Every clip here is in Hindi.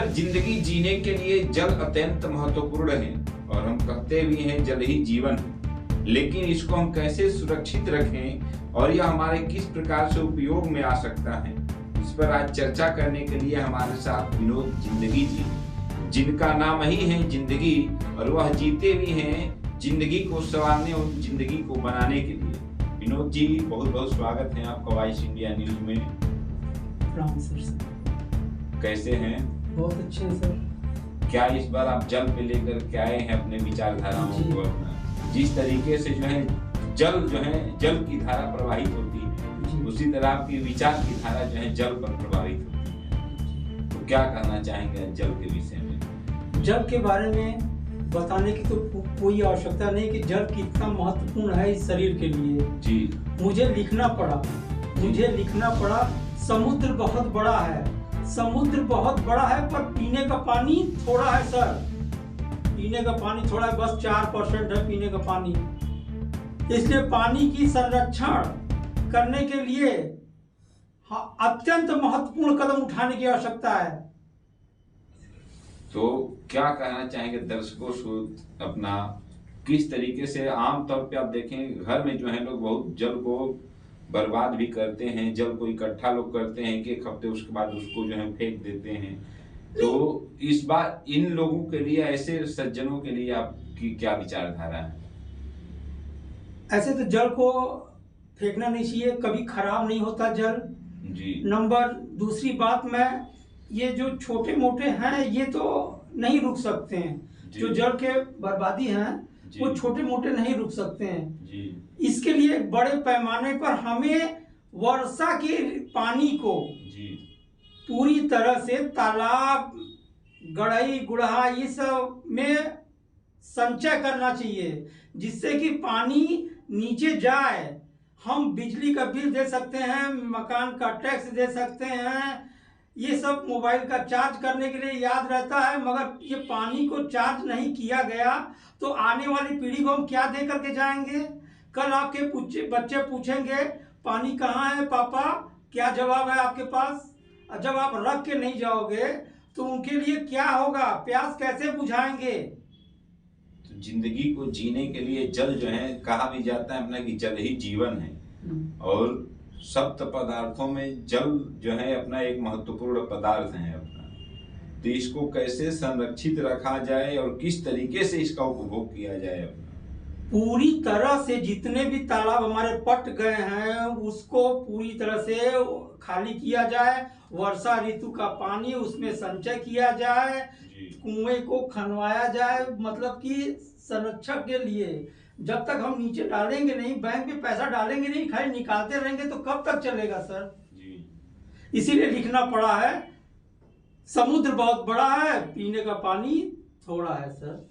सर, जिंदगी जीने के लिए जल अत्यंत महत्वपूर्ण है और हम कहते भी हैं जल ही जीवन है, लेकिन इसको हम कैसे सुरक्षित रखें और यह हमारे किस प्रकार से उपयोग में आ सकता है, इस पर आज चर्चा करने के लिए हमारे साथ विनोद जिंदगी जी, जिनका नाम ही है जिंदगी और वह जीते भी हैं जिंदगी को संवारने और जिंदगी को बनाने के लिए। विनोद जी, बहुत बहुत स्वागत है आपका वॉइस इंडिया न्यूज में। सर कैसे हैं? बहुत अच्छे हैं सर। क्या इस बार आप जल पे लेकर के आए हैं अपने विचारधाराओं को? अपना जिस तरीके से जल की धारा प्रवाहित होती है, उसी तरह आपकी विचार की धारा जल पर प्रभावित होती है। तो क्या कहना चाहेंगे जल के विषय में? जल के बारे में बताने की तो कोई आवश्यकता नहीं कि जल कितना महत्वपूर्ण है इस शरीर के लिए। जी, मुझे लिखना पड़ा। समुद्र बहुत बड़ा है, पर पीने का पानी थोड़ा है सर। बस 4% है पीने का पानी। इसलिए पानी की संरक्षण करने के लिए अत्यंत महत्वपूर्ण कदम उठाने की आवश्यकता है। तो क्या कहना चाहेंगे दर्शकों को? अपना किस तरीके से आमतौर पे आप देखें घर में लोग बहुत जल को बर्बाद भी करते हैं, जल को इकट्ठा लोग करते हैं कि एक हफ्ते उसके बाद उसको फेंक देते हैं। तो इस बार इन लोगों के लिए, ऐसे सज्जनों के लिए आपकी क्या विचारधारा है? ऐसे तो जल को फेंकना नहीं चाहिए, कभी खराब नहीं होता जल जी। दूसरी बात में, ये जो छोटे मोटे हैं ये तो नहीं रुक सकते हैं। जो जल के बर्बादी हैं वो छोटे मोटे नहीं रुक सकते हैं जी। इसके लिए बड़े पैमाने पर हमें वर्षा के पानी को पूरी तरह से तालाब, गढ़ई, गुड़हा ये सब में संचय करना चाहिए, जिससे कि पानी नीचे जाए। हम बिजली का बिल दे सकते हैं, मकान का टैक्स दे सकते हैं, ये सब मोबाइल का चार्ज करने के लिए याद रहता है, मगर ये पानी को चार्ज नहीं किया गया तो आने वाली पीढ़ी को हम क्या दे करके जाएंगे? कल आपके बच्चे पूछेंगे पानी कहाँ है पापा, क्या जवाब है आपके पास? जब आप रख के नहीं जाओगे तो उनके लिए क्या होगा? प्यास कैसे बुझाएंगे? तो जिंदगी को जीने के लिए जल कहा भी जाता है अपना कि जल ही जीवन है, और सप्त पदार्थों में जल अपना एक महत्वपूर्ण पदार्थ है अपना। तो इसको कैसे संरक्षित रखा जाए और किस तरीके से इसका उपभोग किया जाए अपना? पूरी तरह से जितने भी तालाब हमारे पट गए हैं उसको पूरी तरह से खाली किया जाए, वर्षा ऋतु का पानी उसमें संचय किया जाए, कुएं को खनवाया जाए, मतलब कि संरक्षण के लिए। जब तक हम नीचे डालेंगे नहीं, बैंक में पैसा डालेंगे नहीं, खाली निकालते रहेंगे तो कब तक चलेगा सर? इसीलिए लिखना पड़ा है, समुद्र बहुत बड़ा है, पीने का पानी थोड़ा है सर।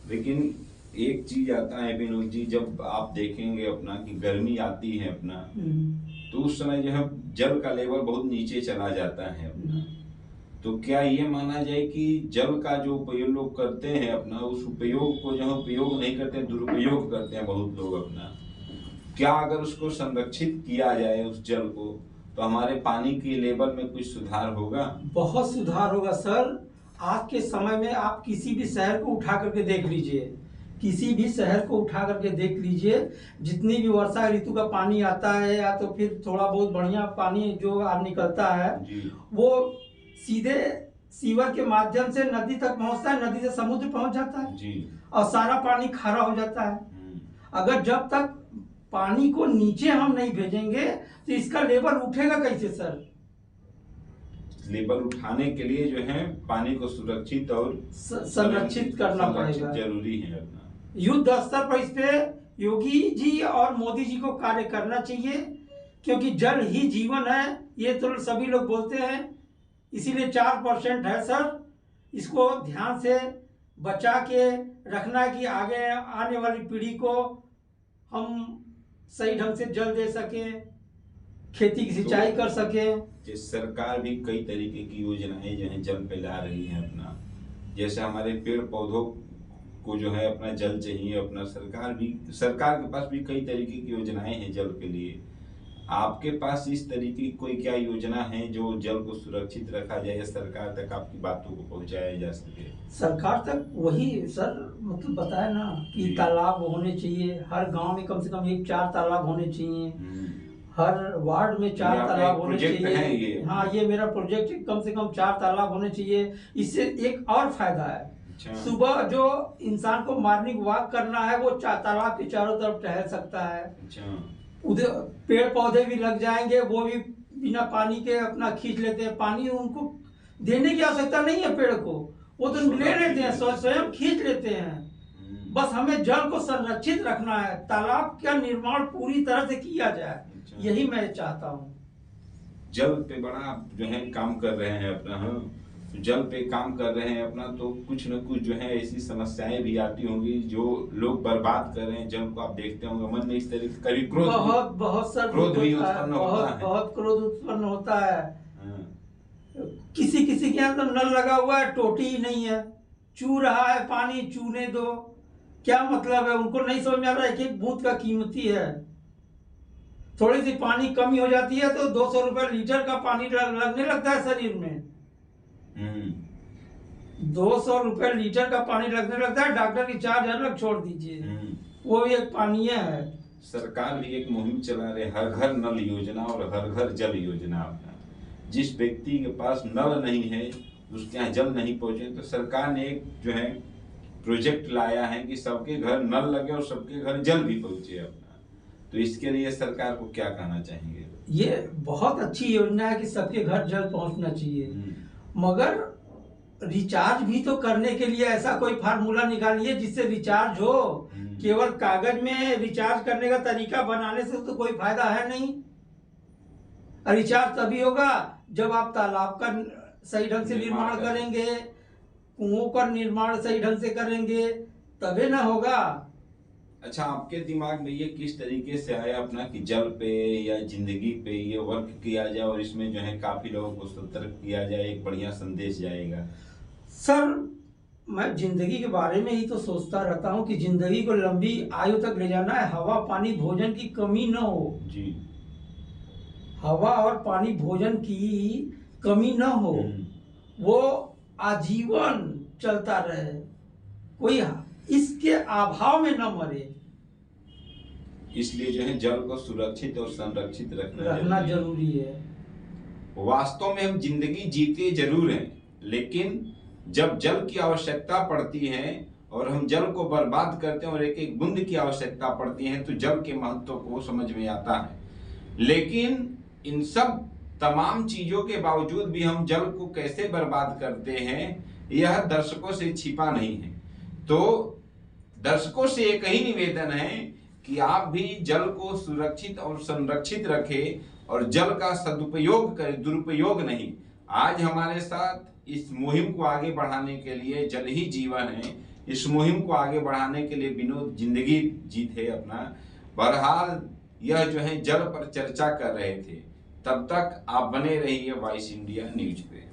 लेकिन एक चीज आता है विनोद जी, जब आप देखेंगे अपना कि गर्मी आती है अपना, तो उस समय जल का लेवल बहुत नीचे चला जाता है अपना। तो क्या ये माना जाए कि जल का जो उपयोग लोग करते हैं अपना, उस उपयोग को उपयोग नहीं करते, दुरुपयोग करते हैं बहुत लोग अपना। क्या अगर उसको संरक्षित किया जाए उस जल को, तो हमारे पानी के लेवल में कुछ सुधार होगा? बहुत सुधार होगा सर। आज के समय में आप किसी भी शहर को उठा करके देख लीजिए, जितनी भी वर्षा ऋतु का पानी आता है या तो फिर थोड़ा बहुत बढ़िया पानी जो निकलता है, वो सीधे सीवर के माध्यम से नदी तक पहुंचता है, नदी से समुद्र पहुंच जाता है और सारा पानी खारा हो जाता है। अगर जब तक पानी को नीचे हम नहीं भेजेंगे तो इसका लेवल उठेगा कैसे सर? लेवल उठाने के लिए पानी को सुरक्षित और संरक्षित करना पड़ेगा, जरूरी है अपना। युद्ध स्तर पर इस पे योगी जी और मोदी जी को कार्य करना चाहिए, क्योंकि जल ही जीवन है, ये तो सभी लोग बोलते हैं। इसीलिए 4% है सर, इसको ध्यान से बचा के रखना है कि आगे आने वाली पीढ़ी को हम सही ढंग से जल दे सकें, खेती की सिंचाई कर सकें। सरकार भी कई तरीके की योजनाएं जल पे ला रही है अपना, जैसे हमारे पेड़ पौधों को अपना जल चाहिए अपना। सरकार के पास भी कई तरीके की योजनाएं हैं जल के लिए। आपके पास इस तरीके की कोई क्या योजना है जो जल को सुरक्षित रखा जाए या सरकार तक आपकी बातों को पहुंचाया जा सके? सरकार तक वही सर, मतलब बताया ना कि जी। तालाब होने चाहिए, हर गांव में कम से कम 4 तालाब होने चाहिए, हर वार्ड में 4 आपका तालाब एक होने प्रोजेक्ट है चाहिए। ये? हाँ, ये मेरा प्रोजेक्ट है, कम से कम 4 तालाब होने चाहिए। इससे एक और फायदा है, अच्छा। सुबह जो इंसान को मॉर्निंग वॉक करना है वो तालाब के चारों तरफ टहल सकता है। अच्छा। उधर पेड़ पौधे भी लग जाएंगे, वो भी बिना पानी के अपना खींच लेते हैं। पानी उनको देने की आवश्यकता नहीं है पेड़ को, वो तो ले लेते हैं, स्वयं खींच लेते हैं। बस हमें जल को संरक्षित रखना है, तालाब का निर्माण पूरी तरह से किया जाए, यही मैं चाहता हूँ। जल पे बड़ा जो है काम कर रहे हैं अपना, हाँ, जल पे काम कर रहे हैं अपना, तो कुछ न कुछ जो है ऐसी समस्याएं भी आती होंगी जो लोग बर्बाद कर रहे हैं जल को। आप देखते होंगे मन में इस तरह की कभी क्रोध, बहुत सर क्रोध भी उत्पन्न होता है, बहुत क्रोध उत्पन्न होता है। हाँ। किसी किसी के यहाँ तो नल लगा हुआ है, टोटी ही नहीं है, चू रहा है पानी, चूने दो, क्या मतलब है? उनको नहीं समझ में आ रहा है कि एक बूंद का कीमती है। थोड़ी सी पानी कमी हो जाती है तो 200 रुपए लीटर का पानी लगने लगता है शरीर में। 200 रुपए लीटर का पानी लगने लगता है, डॉक्टर की चार्ज अलग छोड़ दीजिए, वो भी एक पानी है। सरकार भी एक मुहिम चला रहे, हर घर नल योजना और हर घर जल योजना अपना। जिस व्यक्ति के पास नल नहीं है, उसके यहाँ जल नहीं पहुंचे, तो सरकार ने एक जो है प्रोजेक्ट लाया है कि सबके घर नल लगे और सबके घर जल भी पहुंचे अपना। तो इसके लिए सरकार को क्या कहना चाहेंगे? ये बहुत अच्छी योजना है कि सबके घर जल पहुंचना चाहिए, मगर रिचार्ज भी तो करने के लिए ऐसा कोई फार्मूला निकालिए जिससे रिचार्ज हो। केवल कागज में रिचार्ज करने का तरीका बनाने से तो कोई फायदा है नहीं। रिचार्ज तभी होगा जब आप तालाब का सही ढंग से निर्माण करेंगे, कुओं का निर्माण सही ढंग से करेंगे, तभी ना होगा। अच्छा, आपके दिमाग में ये किस तरीके से आया अपना कि जल पे या जिंदगी पे ये वर्क किया जाए और इसमें जो है काफी लोगों को सतर्क किया जाए, एक बढ़िया संदेश जाएगा? सर, मैं जिंदगी के बारे में ही तो सोचता रहता हूँ कि जिंदगी को लंबी आयु तक ले जाना है, हवा पानी भोजन की कमी न हो जी। हवा और पानी भोजन की कमी न हो, वो आजीवन चलता रहे, कोई इसके अभाव में न मरे। इसलिए जो है जल को सुरक्षित और संरक्षित रखना जरूरी है। वास्तव में हम जिंदगी जीते जरूर हैं, लेकिन जब जल की आवश्यकता पड़ती है और हम जल को बर्बाद करते हैं और एक एक बूंद की आवश्यकता पड़ती है, तो जल के महत्व को समझ में आता है। लेकिन इन सब तमाम चीजों के बावजूद भी हम जल को कैसे बर्बाद करते हैं, यह दर्शकों से छिपा नहीं है। तो दर्शकों से एक ही निवेदन है कि आप भी जल को सुरक्षित और संरक्षित रखें और जल का सदुपयोग करें, दुरुपयोग नहीं। आज हमारे साथ इस मुहिम को आगे बढ़ाने के लिए, जल ही जीवन है, इस मुहिम को आगे बढ़ाने के लिए विनोद जिंदगी जीते अपना। बहरहाल यह जो है जल पर चर्चा कर रहे थे। तब तक आप बने रहिए वॉइस इंडिया न्यूज पे।